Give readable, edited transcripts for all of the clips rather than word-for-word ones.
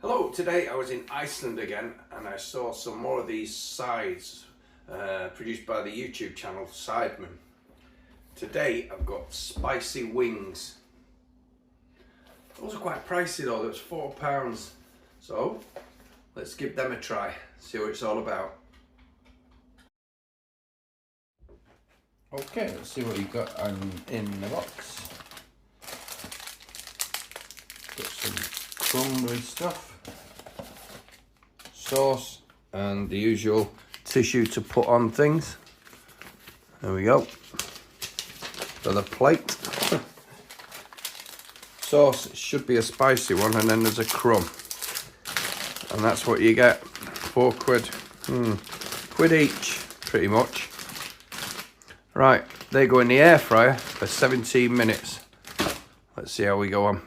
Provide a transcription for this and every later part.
Hello, today I was in Iceland again and I saw some more of these sides produced by the YouTube channel Sidemen. Today I've got spicy wings. Those are quite pricey though, that was £4. So let's give them a try, see what it's all about. Okay, let's see what you got in the box. Got some crumbly stuff, sauce, and the usual tissue to put on things. There we go. For the plate. Sauce should be a spicy one, and then there's a crumb. And that's what you get. £4. Quid each, pretty much. Right, they go in the air fryer for 17 minutes. Let's see how we go on.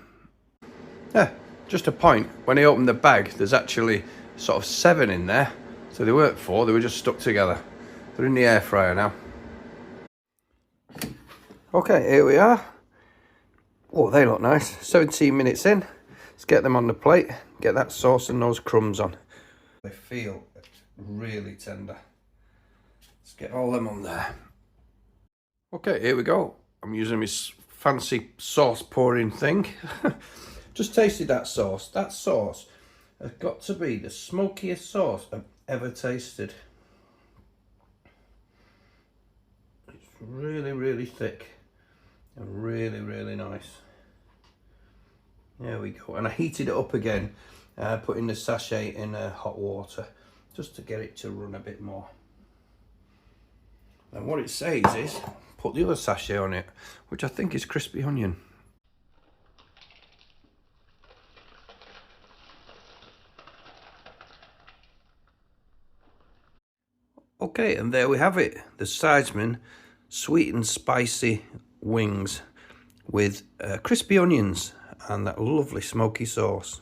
Yeah, just a point. When I opened the bag, there's actually sort of 7 in there. So they weren't 4, they were just stuck together. They're in the air fryer now. Okay, here we are. Oh, they look nice. 17 minutes in. Let's get them on the plate. Get that sauce and those crumbs on. They feel really tender. Let's get all them on there. Okay, here we go. I'm using this fancy sauce pouring thing. Just tasted that sauce. That sauce has got to be the smokiest sauce I've ever tasted. It's really, really thick and really, really nice. There we go. And I heated it up again, putting the sachet in hot water just to get it to run a bit more. And what it says is, put the other sachet on it, which I think is crispy onion. Okay, and there we have it. The Sidemen sweet and spicy wings with crispy onions and that lovely smoky sauce.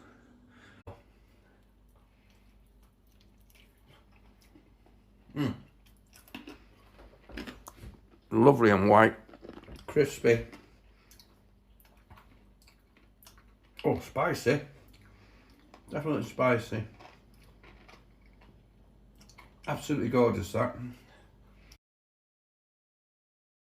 Lovely and white, crispy. Oh, spicy. Definitely spicy. Absolutely gorgeous, that.